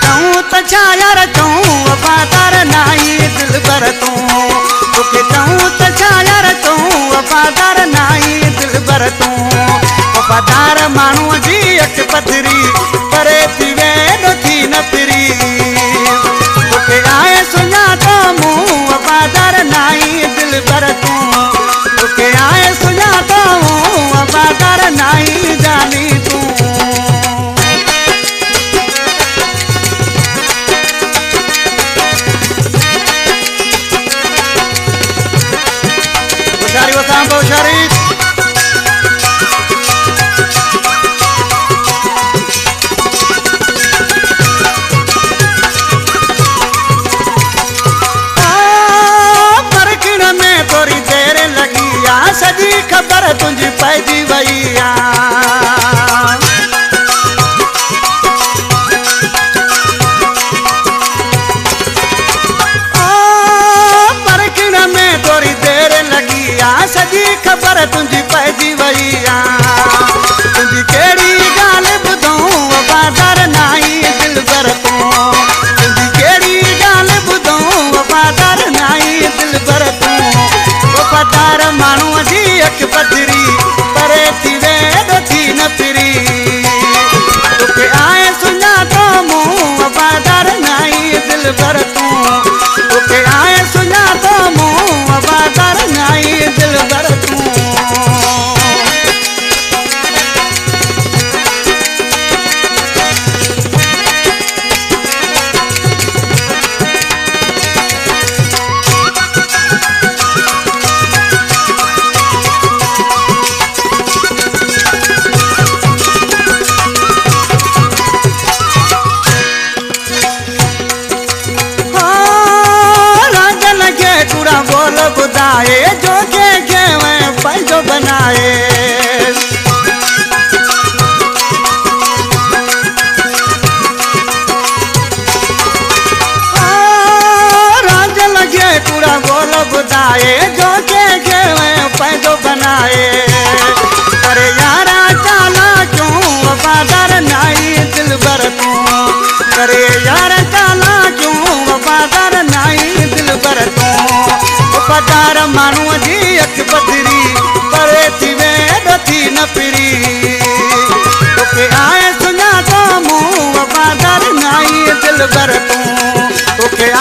चऊं त छा यार चऊं वफ़ादार नाई दिलबर तूं तोखे चऊं त छा यार चऊं वफ़ादार नाई दिलबर तूं वफ़ादार माण्हूअ जी अख पथरी परे थी वेंदो थी न फिरी तोखे आहे सुञातो मूं वफ़ादार नाई दिलबर तूं तोखे आहे सुञातो मूं वफ़ादार नाई जानी तूं होशियारी वसां होशियारी परखण में थोरी देर लगी आ सॼी ख़बर तुंहिंजी पइजी वई परखण में थोरी देर लगी आ सॼी ख़बर तुंहिंजी पइजी वई तुंहिंजी कहिड़ी ॻाल्हि ॿुधूं वफ़ादार नाई दिलबर तूं तुंहिंजी कहिड़ी ॻाल्हि ॿुधूं वफ़ादार नाई दिलबर तूं वफ़ादार माण्हूअ जी अख पथरी परे थी वेंदो थी न फिरी तोखे आहे सुञातो मूं वफ़ादार नाई दिलबर तूं तोखे आहे सुञातो मूं वफ़ादार नाई दिलबर तूं पूरा बोल बुधाए जो के मैं पंहिंजो बनाए राज लगे पूरा बोल बुधाए जो के मैं पंहिंजो बनाए करे यारा चाला क्यों वफ़ादार नाई दिलबर तूं करे यार चाला क्यों वफ़ादार नाई दिलबर तूं वफ़ादार माण्हूअ जी अख पथरी परे थी वेंदो थी न फिरी तोखे आहे सुञातो मूं वफ़ादार नाई दिलबर तूं तोखे